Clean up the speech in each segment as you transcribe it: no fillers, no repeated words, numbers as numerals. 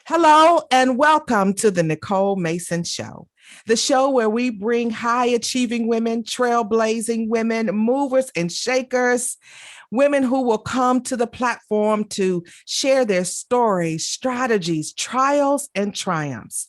Hello and welcome to the Nicole Mason Show, the show where we bring high achieving women, trailblazing women, movers and shakers, women who will come to the platform to share their stories, strategies, trials, and triumphs.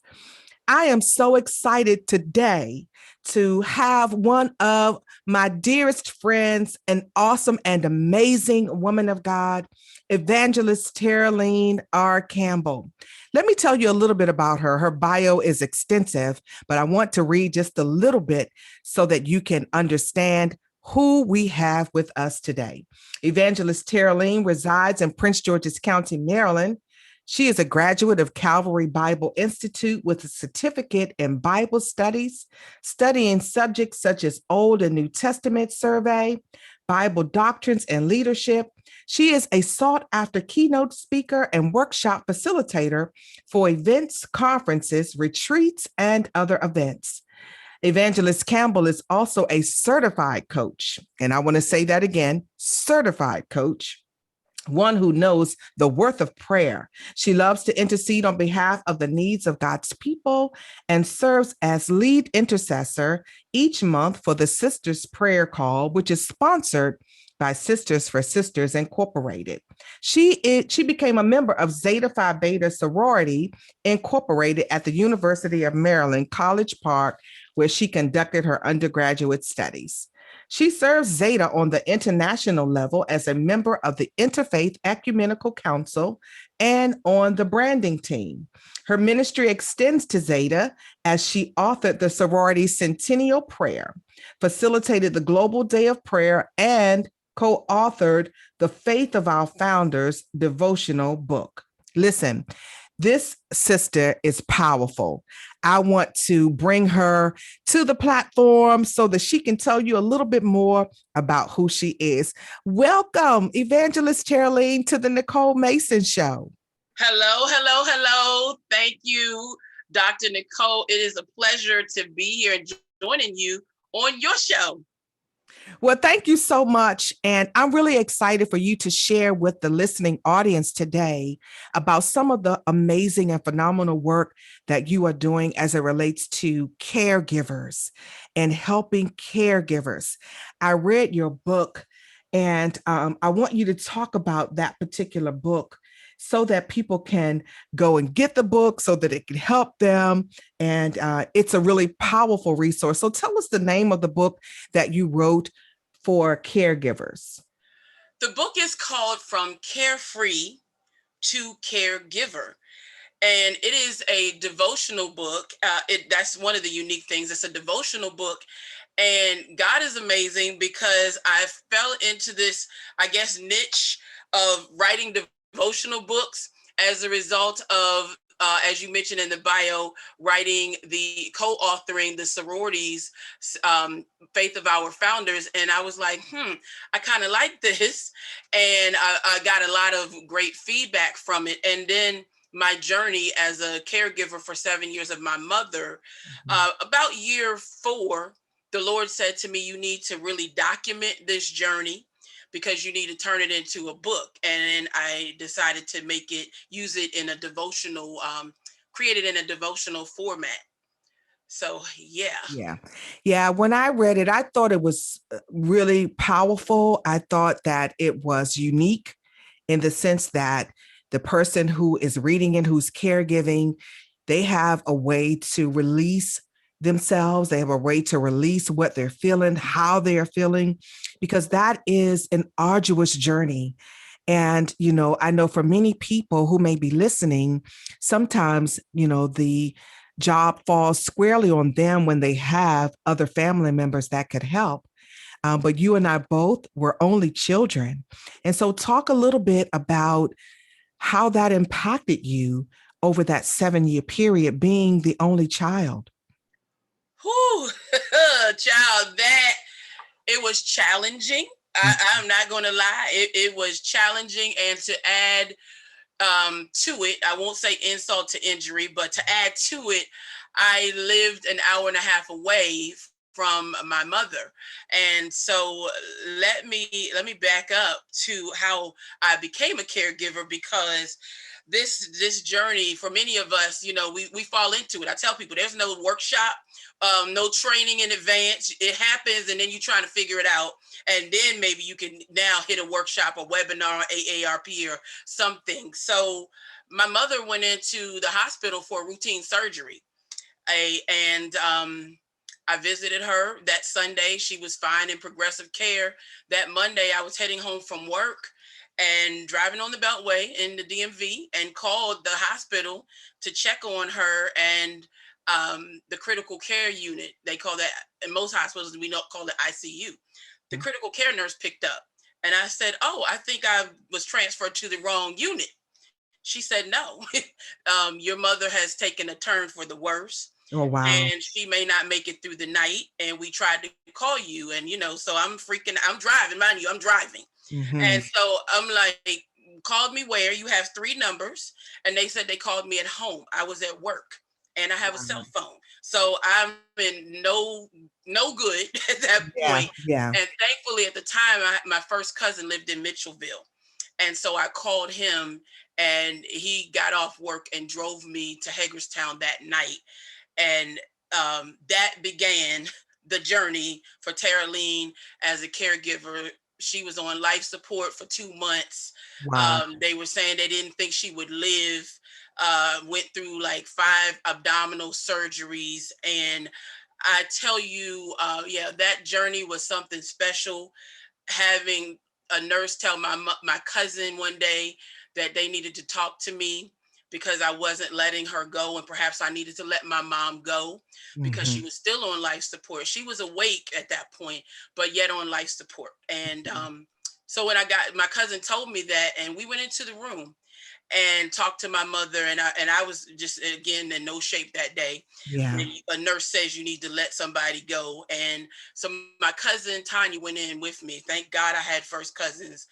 I am so excited today to have one of my dearest friends, an awesome and amazing woman of God, Evangelist Teraleen Campbell. Let me tell you a little bit about her. Her bio is extensive, but I want to read just a little bit so that you can understand who we have with us today. Evangelist Teraleen resides in Prince George's County, Maryland. She is a graduate of Calvary Bible Institute with a certificate in Bible studies, studying subjects such as Old and New Testament survey, Bible doctrines, and leadership. She is a sought-after keynote speaker and workshop facilitator for events, conferences, retreats, and other events. Evangelist Campbell is also a certified coach. And I want to say that again, certified coach, one who knows the worth of prayer. She loves to intercede on behalf of the needs of God's people and serves as lead intercessor each month for the Sisters Prayer Call, which is sponsored by Sisters for Sisters Incorporated. She became a member of Zeta Phi Beta Sorority Incorporated at the University of Maryland, College Park, where she conducted her undergraduate studies. She serves Zeta on the international level as a member of the Interfaith Ecumenical Council and on the branding team. Her ministry extends to Zeta as she authored the sorority Centennial Prayer, facilitated the Global Day of Prayer, and co-authored the Faith of Our Founders devotional book. Listen, this sister is powerful. I want to bring her to the platform so that she can tell you a little bit more about who she is. Welcome, Evangelist Teraleen, to the Nicole Mason Show. Hello, hello, hello. Thank you, Dr. Nicole. It is a pleasure to be here and joining you on your show. Well, thank you so much. And I'm really excited for you to share with the listening audience today about some of the amazing and phenomenal work that you are doing as it relates to caregivers and helping caregivers. I read your book, and I want you to talk about that particular book so that people can go and get the book so that it can help them. And it's a really powerful resource. So tell us the name of the book that you wrote for caregivers. The book is called From Carefree to Caregiver. And it is a devotional book. That's one of the unique things. It's a devotional book. And God is amazing because I fell into this, I guess, niche of writing devotional books as a result of, as you mentioned in the bio, co-authoring the sororities, Faith of Our Founders. And I was like, I kind of like this. And I got a lot of great feedback from it. And then my journey as a caregiver for 7 years of my mother, about year 4, the Lord said to me, you need to really document this journey because you need to turn it into a book. And I decided to use it in a devotional, create it in a devotional format. So, yeah. Yeah. When I read it, I thought it was really powerful. I thought that it was unique in the sense that the person who is reading it, who's caregiving, they have a way to release themselves. They have a way to release what they're feeling, how they're feeling, because that is an arduous journey. And, I know for many people who may be listening, sometimes, the job falls squarely on them when they have other family members that could help. But you and I both were only children. And so talk a little bit about how that impacted you over that 7-year period, being the only child. Whew, child, it was challenging. I'm not going to lie. It was challenging. And to add to it, I won't say insult to injury, but to add to it, I lived an hour and a half away from my mother. And so let me back up to how I became a caregiver, because this journey for many of us, we fall into it. I tell people there's no workshop, no training in advance. It happens, and then you're trying to figure it out, and then maybe you can now hit a workshop, a webinar, AARP, or something. So my mother went into the hospital for routine surgery, and I visited her that Sunday. She was fine in progressive care. That Monday, I was heading home from work and driving on the Beltway in the DMV, and called the hospital to check on her. And the critical care unit, they call that, in most hospitals, we don't call it ICU. The critical care nurse picked up, and I said, "Oh, I think I was transferred to the wrong unit." She said, "No, your mother has taken a turn for the worse. Oh, wow. And she may not make it through the night. And we tried to call you." And, so I'm driving, mind you, I'm driving. And so I'm like, "Called me where? You have 3 numbers." And they said they called me at home. I was at work, and I have a cell phone. So I'm in no good at that point. Yeah. And thankfully at the time, my first cousin lived in Mitchellville. And so I called him, and he got off work and drove me to Hagerstown that night. And that began the journey for Teraleen as a caregiver. She was on life support for 2 months. Wow. They were saying they didn't think she would live. Went through like 5 abdominal surgeries. And I tell you, that journey was something special. Having a nurse tell my cousin one day that they needed to talk to me because I wasn't letting her go, and perhaps I needed to let my mom go because she was still on life support. She was awake at that point, but yet on life support. And so when my cousin told me that, and we went into the room and talked to my mother, and I was just, again, in no shape that day. Yeah. When a nurse says you need to let somebody go. And so my cousin Tanya went in with me. Thank God I had first cousins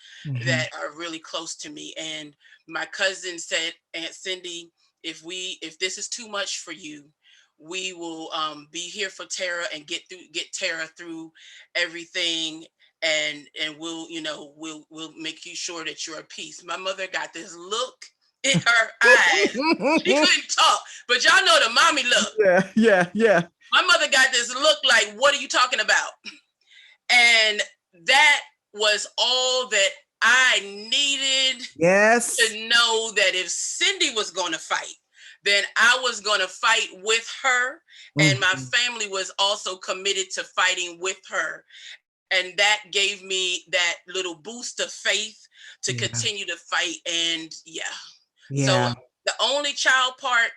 that are really close to me. And my cousin said, "Aunt Cindy, if this is too much for you, we will be here for Tara and get Tara through everything, and we'll make you sure that you're at peace." My mother got this look in her eyes. She couldn't talk, but y'all know the mommy look. Yeah. My mother got this look like, "What are you talking about?" And that was all that I needed to know, that if Cindy was going to fight, then I was going to fight with her. And my family was also committed to fighting with her. And that gave me that little boost of faith to continue to fight. And so the only child part,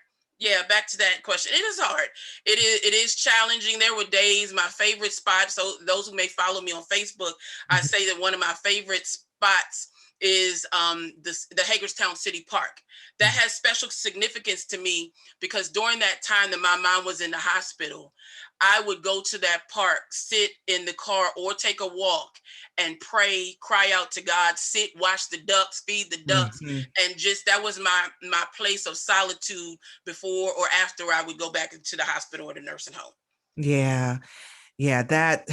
back to that question. It is hard. It is challenging. There were days, my favorite spot. So those who may follow me on Facebook, I say that one of my favorite spots is the Hagerstown City Park. That has special significance to me because during that time that my mom was in the hospital, I would go to that park, sit in the car or take a walk and pray, cry out to God, sit, watch the ducks, feed the ducks. And just, that was my place of solitude before or after I would go back into the hospital or the nursing home. That's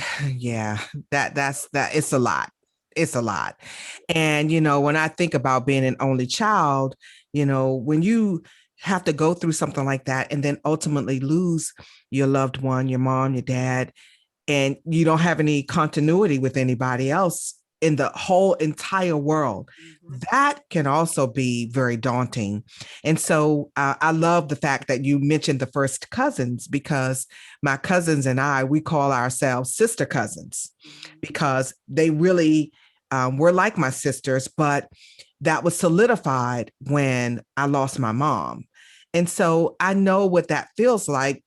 it's a lot. It's a lot. And, when I think about being an only child, when you have to go through something like that and then ultimately lose your loved one, your mom, your dad, and you don't have any continuity with anybody else in the whole entire world, that can also be very daunting. And so I love the fact that you mentioned the first cousins, because my cousins and we call ourselves sister cousins, because they really were like my sisters, but that was solidified when I lost my mom. And so I know what that feels like,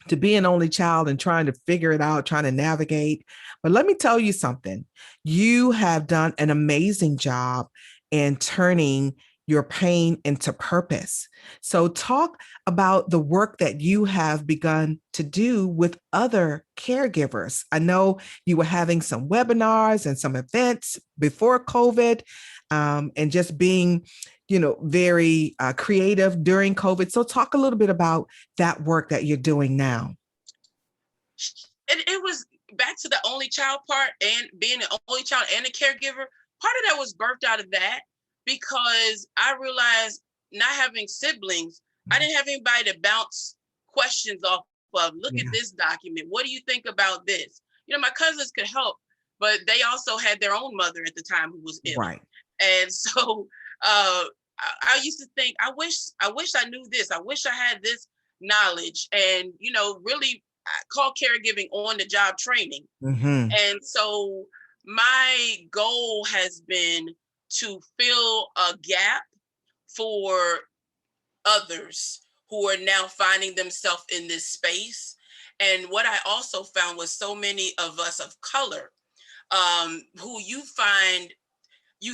to be an only child and trying to figure it out, trying to navigate. But let me tell you something. You have done an amazing job in turning your pain into purpose. So talk about the work that you have begun to do with other caregivers. I know you were having some webinars and some events before COVID, and just being, very creative during COVID. So talk a little bit about that work that you're doing now. it was back to the only child part, and being the only child and a caregiver. Part of that was birthed out of that, because I realized, not having siblings, I didn't have anybody to bounce questions off of. Look at this document. What do you think about this? My cousins could help, but they also had their own mother at the time who was ill. Right. And so I used to think, I wish I knew this. I wish I had this knowledge, and really call caregiving on the job training. Mm-hmm. And so my goal has been to fill a gap for others who are now finding themselves in this space. And what I also found was so many of us of color, who you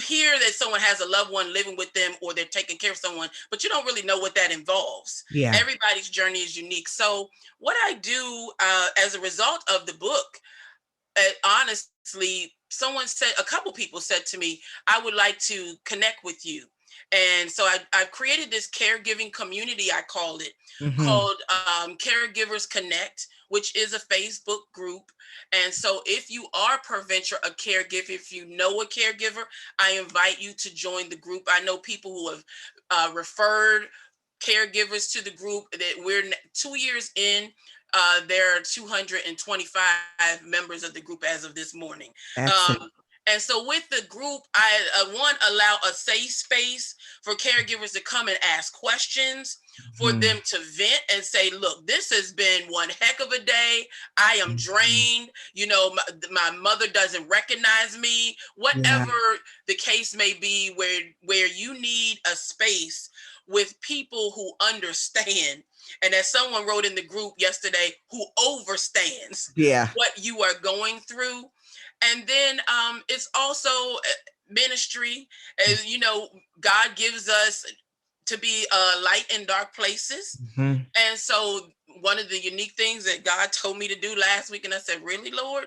hear that someone has a loved one living with them, or they're taking care of someone, but you don't really know what that involves. Yeah. Everybody's journey is unique. So what I do as a result of the book, honestly, a couple people said to me, I would like to connect with you. And so I've created this caregiving community, I called it, called Caregivers Connect, which is a Facebook group. And so if you are peradventure a caregiver, if you know a caregiver, I invite you to join the group. I know people who have referred caregivers to the group. That we're 2 years in. There are 225 members of the group as of this morning. And so with the group, I allow a safe space for caregivers to come and ask questions, for them to vent and say, look, this has been one heck of a day. I am drained. My mother doesn't recognize me. Whatever the case may be, where you need a space with people who understand. And as someone wrote in the group yesterday, who overstands what you are going through. And then it's also ministry. As God gives us to be a light in dark places. And so one of the unique things that God told me to do last week, and I said, really, Lord?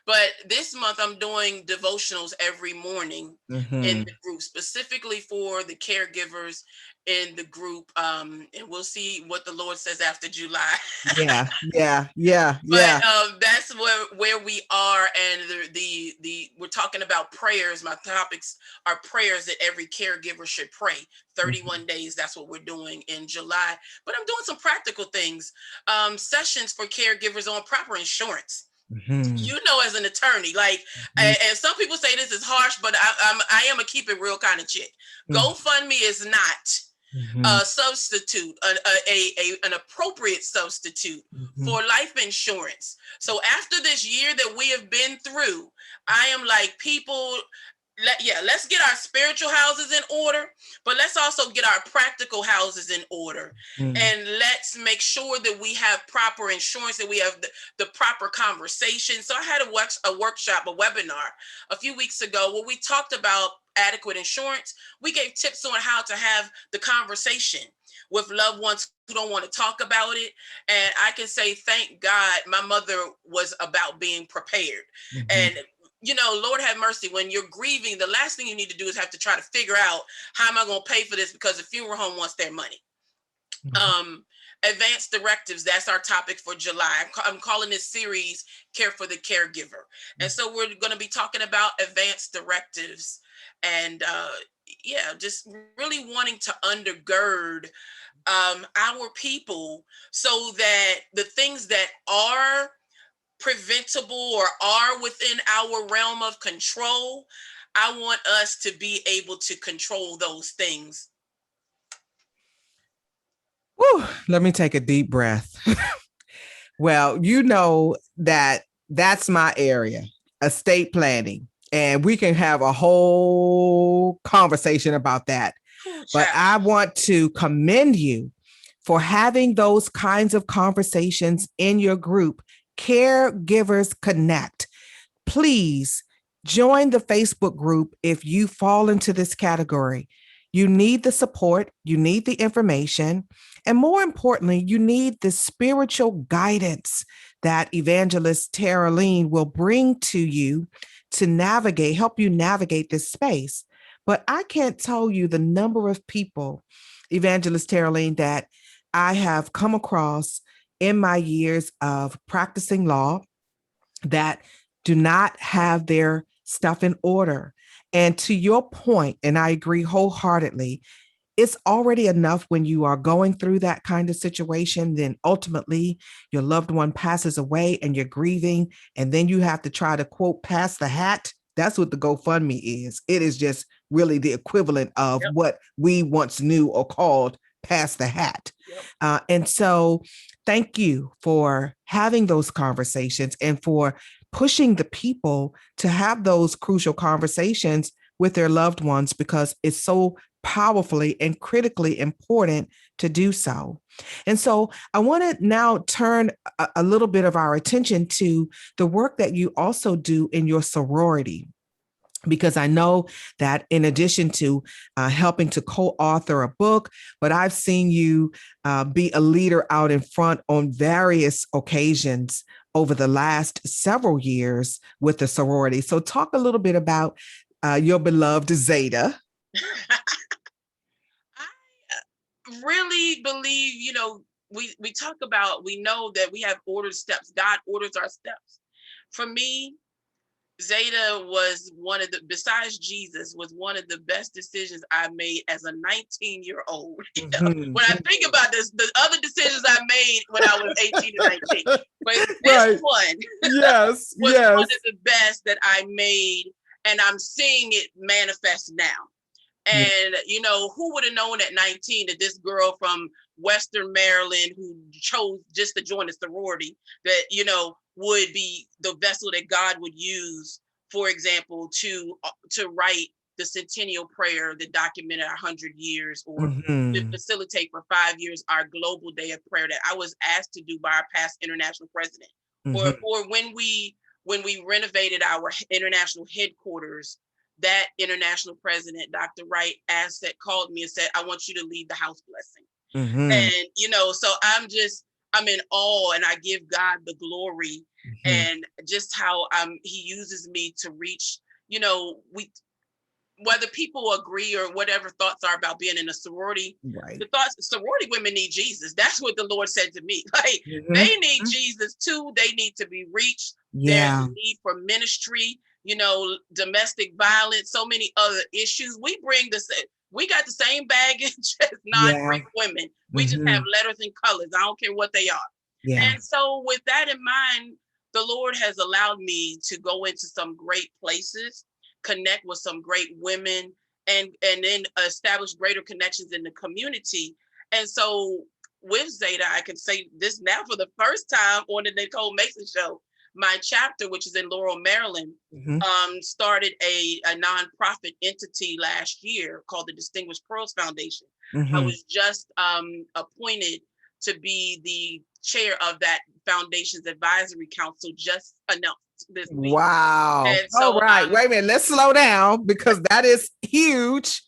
But this month I'm doing devotionals every morning in the group, specifically for the caregivers in the group. And we'll see what the Lord says after July. Yeah. But that's where we are. And the we're talking about prayers. My topics are prayers that every caregiver should pray. 31 days. That's what we're doing in July. But I'm doing some practical things. Sessions for caregivers on proper insurance. As an attorney, and some people say this is harsh, but I am a keep it real kind of chick. GoFundMe is not a substitute, an appropriate substitute for life insurance. So after this year that we have been through, I am like, people, let's get our spiritual houses in order, but let's also get our practical houses in order. And let's make sure that we have proper insurance, that we have the proper conversation. So I had a workshop, a webinar a few weeks ago where we talked about adequate insurance. We gave tips on how to have the conversation with loved ones who don't want to talk about it. And I can say, thank God, my mother was about being prepared. And Lord have mercy, when you're grieving, the last thing you need to do is have to try to figure out, how am I going to pay for this, because the funeral home wants their money. Advanced directives, that's our topic for July. I'm calling this series Care for the Caregiver. And so we're going to be talking about advanced directives, and just really wanting to undergird our people, so that the things that are preventable or are within our realm of control, I want us to be able to control those things. Whew, let me take a deep breath. Well, that's my area, estate planning, and we can have a whole conversation about that. But I want to commend you for having those kinds of conversations in your group, Caregivers Connect. Please join the Facebook group if you fall into this category. You need the support, you need the information, and more importantly, you need the spiritual guidance that Evangelist Teraleen will bring to you to help you navigate this space. But I can't tell you the number of people, Evangelist Teraleen, that I have come across in my years of practicing law, that do not have their stuff in order. And to your point, and I agree wholeheartedly, it's already enough when you are going through that kind of situation. Then ultimately, your loved one passes away and you're grieving. And then you have to try to, quote, pass the hat. That's what the GoFundMe is. It is just really the equivalent of Yep. what we once knew or called pass the hat. Yep. And so, thank you for having those conversations and for pushing the people to have those crucial conversations with their loved ones, because it's so powerfully and critically important to do so. And so I want to now turn a little bit of our attention to the work that you also do in your sorority, because I know that in addition to helping to co-author a book, but I've seen you be a leader out in front on various occasions over the last several years with the sorority. So talk a little bit about your beloved Zeta. I really believe, we talk about, we know that we have ordered steps. God orders our steps. For me, Zeta was besides Jesus, was one of the best decisions I made as a 19-year-old. Mm-hmm. When I think about this, the other decisions I made when I was 18 and 19, but this Right. one Yes, was yes. one of the best that I made, and I'm seeing it manifest now. And, who would have known at 19 that this girl from Western Maryland who chose just to join a sorority that, would be the vessel that God would use, for example, to write the centennial prayer that documented 100 years, or to facilitate for 5 years our global day of prayer that I was asked to do by our past international president. Or when we renovated our international headquarters, that international president, Dr. Wright, called me and said, I want you to lead the house blessing. And, so I'm in awe, and I give God the glory, and just how he uses me to reach, whether people agree or whatever thoughts are about being in a sorority, right. Sorority women need Jesus. That's what the Lord said to me. Like, they need Jesus too. They need to be reached. Yeah. There's a need for ministry, domestic violence, so many other issues. We got the same baggage as non-Greek women. We just have letters and colors. I don't care what they are. Yeah. And so with that in mind, the Lord has allowed me to go into some great places, connect with some great women, and then establish greater connections in the community. And so with Zeta, I can say this now for the first time on the Nicole Mason Show. My chapter, which is in Laurel, Maryland, started a nonprofit entity last year called the Distinguished Pearls Foundation. I was just appointed to be the chair of that foundation's advisory council, just announced this week. Wow. And so, all right. Wait a minute. Let's slow down, because that is huge.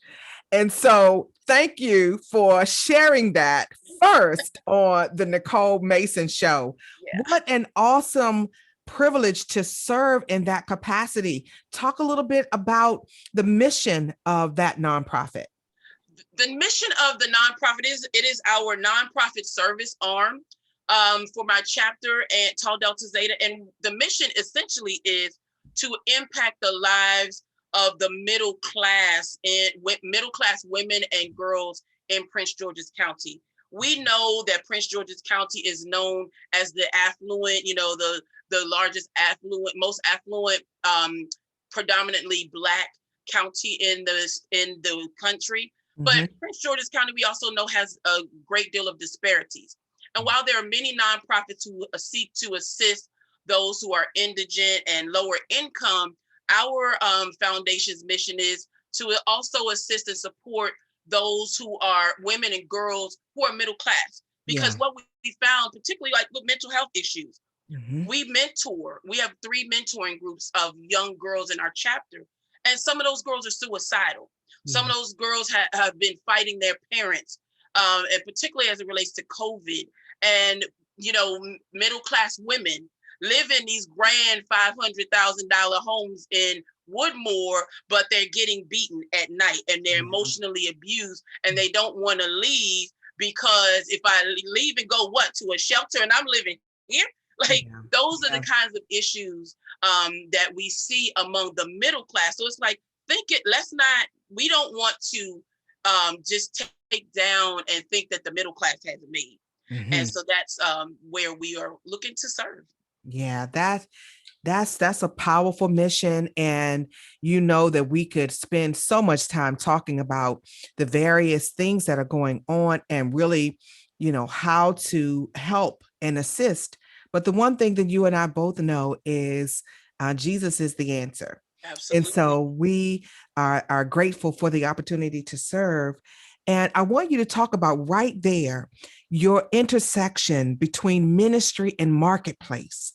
And so thank you for sharing that first on the Nicole Mason Show. Yeah. What an awesome privilege to serve in that capacity. Talk a little bit about the mission of that nonprofit. The mission of the nonprofit is our nonprofit service arm for my chapter at Tau Delta Zeta. And the mission essentially is to impact the lives of the middle class women and girls in Prince George's County. We know that Prince George's County is known as the affluent, the largest affluent, most affluent, predominantly Black county in the country. But Prince George's County, we also know, has a great deal of disparities. And while there are many nonprofits who seek to assist those who are indigent and lower income, our foundation's mission is to also assist and support those who are women and girls who are middle class. Because what we found, particularly like with mental health issues, we have 3 mentoring groups of young girls in our chapter. And some of those girls are suicidal. Some of those girls have been fighting their parents, and particularly as it relates to COVID. And, middle class women live in these grand $500,000 homes in Woodmore, but they're getting beaten at night and they're emotionally abused, and they don't want to leave because if I leave and go to a shelter and I'm living here, Like Yeah. those are the Yeah. kinds of issues that we see among the middle class. So it's like, we don't want to just take down and think that the middle class has it made. And Mhm. so that's where we are looking to serve. Yeah, that's a powerful mission. And you know that we could spend so much time talking about the various things that are going on and really, how to help and assist. But the one thing that you and I both know is Jesus is the answer. And Absolutely. so we are grateful for the opportunity to serve. And I want you to talk about right there your intersection between ministry and marketplace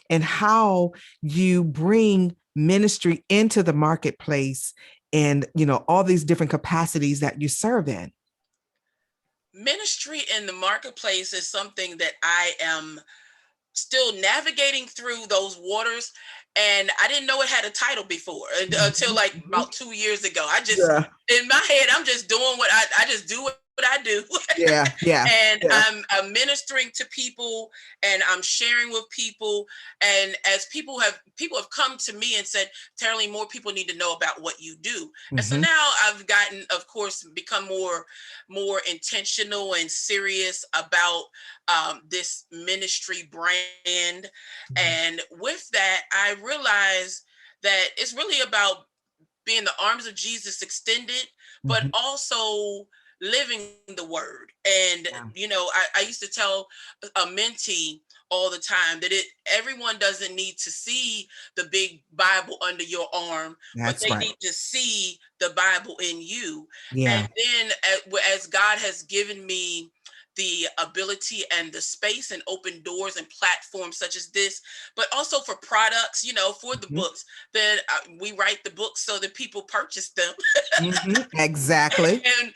and how you bring ministry into the marketplace and all these different capacities that you serve in. Ministry in the marketplace is something that I am still navigating through those waters. And I didn't know it had a title before until Mhm, like mhm. about 2 years ago. I just, Yeah, in my head, I'm just doing I just do what I do. yeah, yeah, And yeah. I'm ministering to people and I'm sharing with people. And as people have come to me and said, Teraleen, more people need to know about what you do. And so Hmm. now I've gotten, of course, become more intentional and serious about this ministry brand. And with that, I realized that it's really about being the arms of Jesus extended, but Hmm. also living the word. And, Yeah, I used to tell a mentee all the time that everyone doesn't need to see the big Bible under your arm, but that's they right. need to see the Bible in you. Yeah. And then as God has given me the ability and the space and open doors and platforms such as this, but also for products, for the Hmm. books, then we write the books so that people purchase them. Hmm. Exactly. And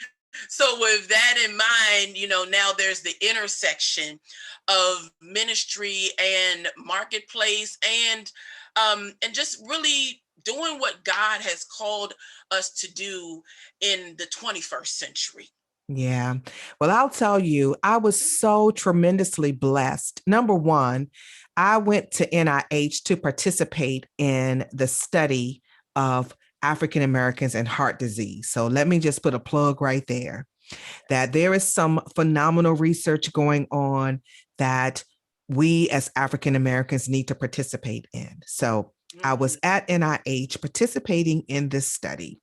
so with that in mind, now there's the intersection of ministry and marketplace and just really doing what God has called us to do in the 21st century. Yeah. Well, I'll tell you, I was so tremendously blessed. Number one, I went to NIH to participate in the study of African Americans and heart disease. So let me just put a plug right there that there is some phenomenal research going on that we as African Americans need to participate in. So I was Mhm. at NIH participating in this study,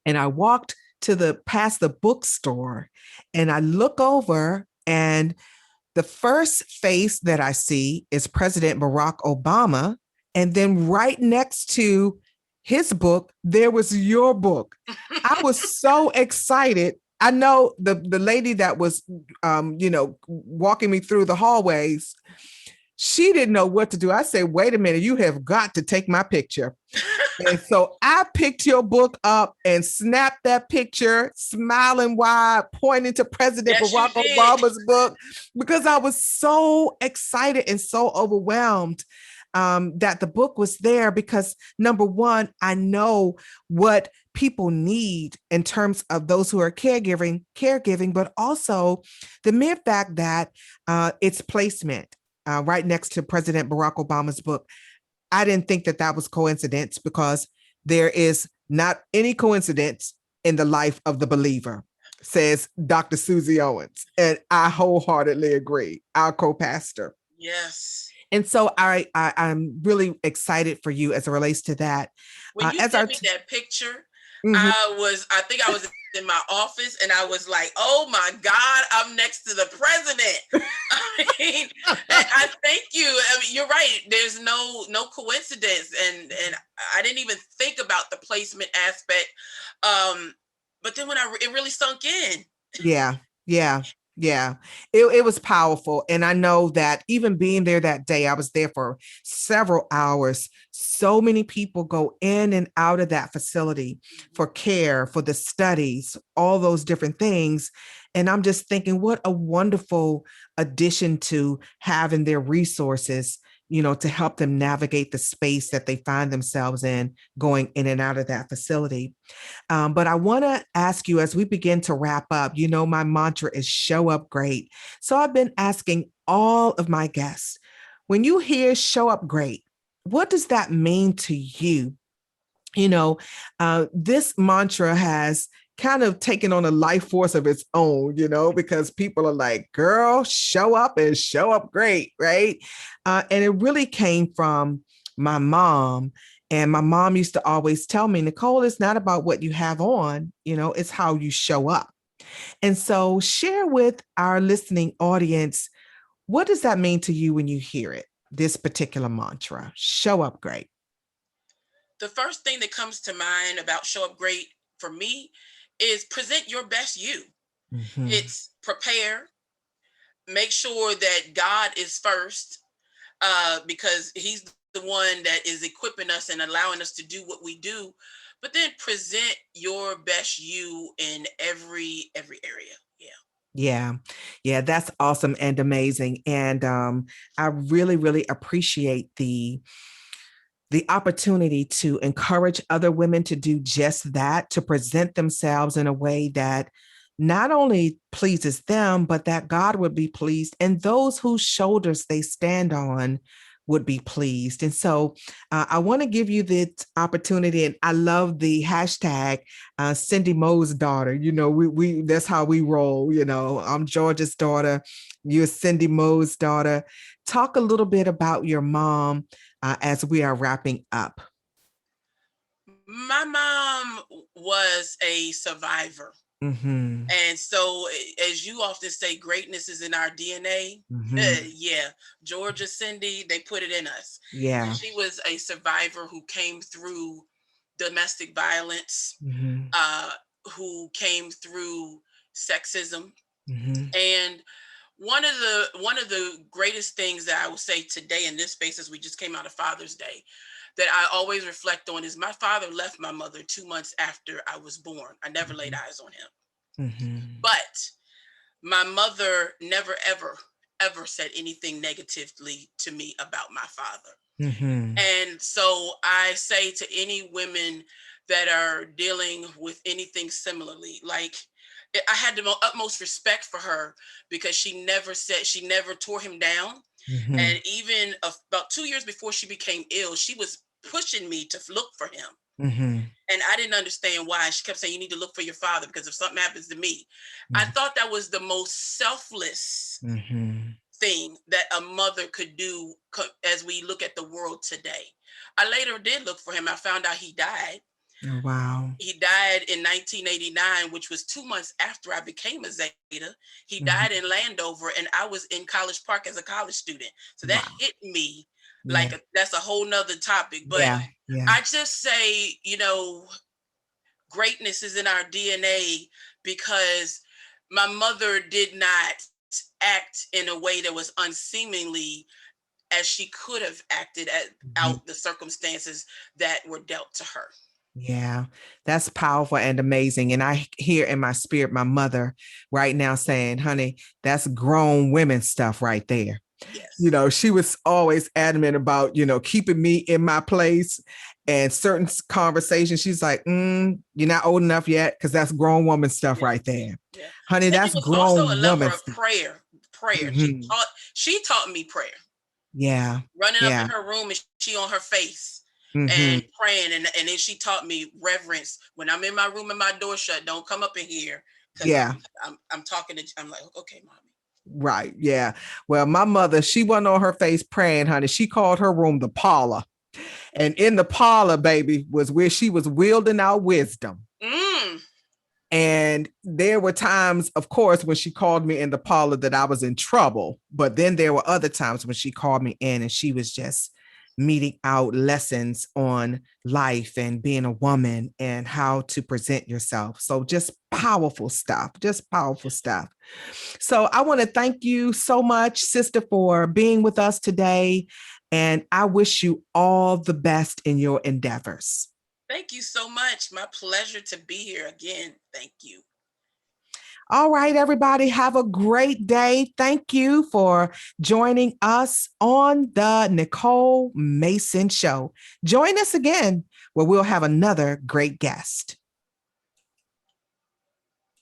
and I walked to the past the bookstore and I look over, and the first face that I see is President Barack Obama. And then right next to his book, there was your book. I was so excited. I know the lady that was walking me through the hallways, she didn't know what to do. I said, wait a minute, you have got to take my picture. And so I picked your book up and snapped that picture, smiling wide, pointing to President Yes, you Barack did. Obama's book, because I was so excited and so overwhelmed that the book was there. Because number one, I know what people need in terms of those who are caregiving, but also the mere fact that it's placement right next to President Barack Obama's book. I didn't think that that was coincidence, because there is not any coincidence in the life of the believer, says Dr. Susie Owens. And I wholeheartedly agree, our co-pastor. Yes. And so I'm really excited for you as it relates to that. When you As sent our me that picture, Mhm. I think I was in my office and I was like, oh my God, I'm next to the president. I mean, I thank you. I mean, you're right. There's no coincidence. And I didn't even think about the placement aspect. But then when it really sunk in. Yeah, yeah, yeah. It was powerful. And I know that even being there that day, I was there for several hours. So many people go in and out of that facility for care, for the studies, all those different things. And I'm just thinking, what a wonderful addition to having their resources, to help them navigate the space that they find themselves in, going in and out of that facility. But I want to ask you as we begin to wrap up, my mantra is show up great. So I've been asking all of my guests, when you hear show up great, what does that mean to you? This mantra has kind of taken on a life force of its own, because people are like, girl, show up and show up great, right? And it really came from my mom. And my mom used to always tell me, Nicole, it's not about what you have on, it's how you show up. And so share with our listening audience, what does that mean to you when you hear it? This particular mantra, show up great. The first thing that comes to mind about show up great for me is present your best you. Mm-hmm. It's prepare, make sure that God is first, because he's the one that is equipping us and allowing us to do what we do, but then present your best you in every area. Yeah, that's awesome and amazing. And I really, really appreciate the opportunity to encourage other women to do just that, to present themselves in a way that not only pleases them, but that God would be pleased, and those whose shoulders they stand on would be pleased. And so I want to give you the opportunity, and I love the hashtag Cindy Moe's daughter. We that's how we roll. I'm Georgia's daughter. You're Cindy Moe's daughter. Talk a little bit about your mom as we are wrapping up. My mom was a survivor. Mm-hmm. And so, as you often say, greatness is in our DNA. Mm-hmm. Yeah. Georgia, Cindy, they put it in us. Yeah. She was a survivor who came through domestic violence, mm-hmm. Who came through sexism. Mm-hmm. And one of the greatest things that I will say today in this space, as we just came out of Father's Day, that I always reflect on is my father left my mother 2 months after I was born. I never laid eyes on him. Mm-hmm. But my mother never, ever said anything negatively to me about my father. Mm-hmm. And so I say to any women that are dealing with anything similarly, like, I had the utmost respect for her because she never tore him down. Mm-hmm. And even about 2 years before she became ill, she was pushing me to look for him. Mm-hmm. And I didn't understand why. She kept saying, you need to look for your father because if something happens to me, mm-hmm. I thought that was the most selfless mm-hmm. thing that a mother could do as we look at the world today. I later did look for him. I found out he died. Oh, wow. He died in 1989, which was 2 months after I became a Zeta. He mm-hmm. died in Landover, and I was in College Park as a college student. So that hit me like that's a whole nother topic. But I just say, greatness is in our DNA because my mother did not act in a way that was unseemingly as she could have acted out the circumstances that were dealt to her. Yeah, that's powerful and amazing. And I hear in my spirit, my mother right now saying, honey, that's grown women stuff right there. Yes. She was always adamant about, keeping me in my place, and certain conversations. She's like, you're not old enough yet. Cause that's grown woman stuff right there. Yeah. Honey, that's grown also a level woman of prayer. Mm-hmm. She taught me prayer. Yeah. Running up in her room and she on her face. Mm-hmm. And praying, and then she taught me reverence. When I'm in my room and my door shut, don't come up in here. Yeah, I'm talking to. I'm like, okay, mommy. Right. Yeah. Well, my mother, she wasn't on her face praying, honey. She called her room the parlor, and in the parlor, baby, was where she was wielding our wisdom. Mm. And there were times, of course, when she called me in the parlor that I was in trouble. But then there were other times when she called me in and she was just meeting out lessons on life and being a woman and how to present yourself. So just powerful stuff. So I want to thank you so much, sister, for being with us today. And I wish you all the best in your endeavors. Thank you so much. My pleasure to be here again. Thank you. All right, everybody, have a great day. Thank you for joining us on the Nicole Mason Show. Join us again where we'll have another great guest.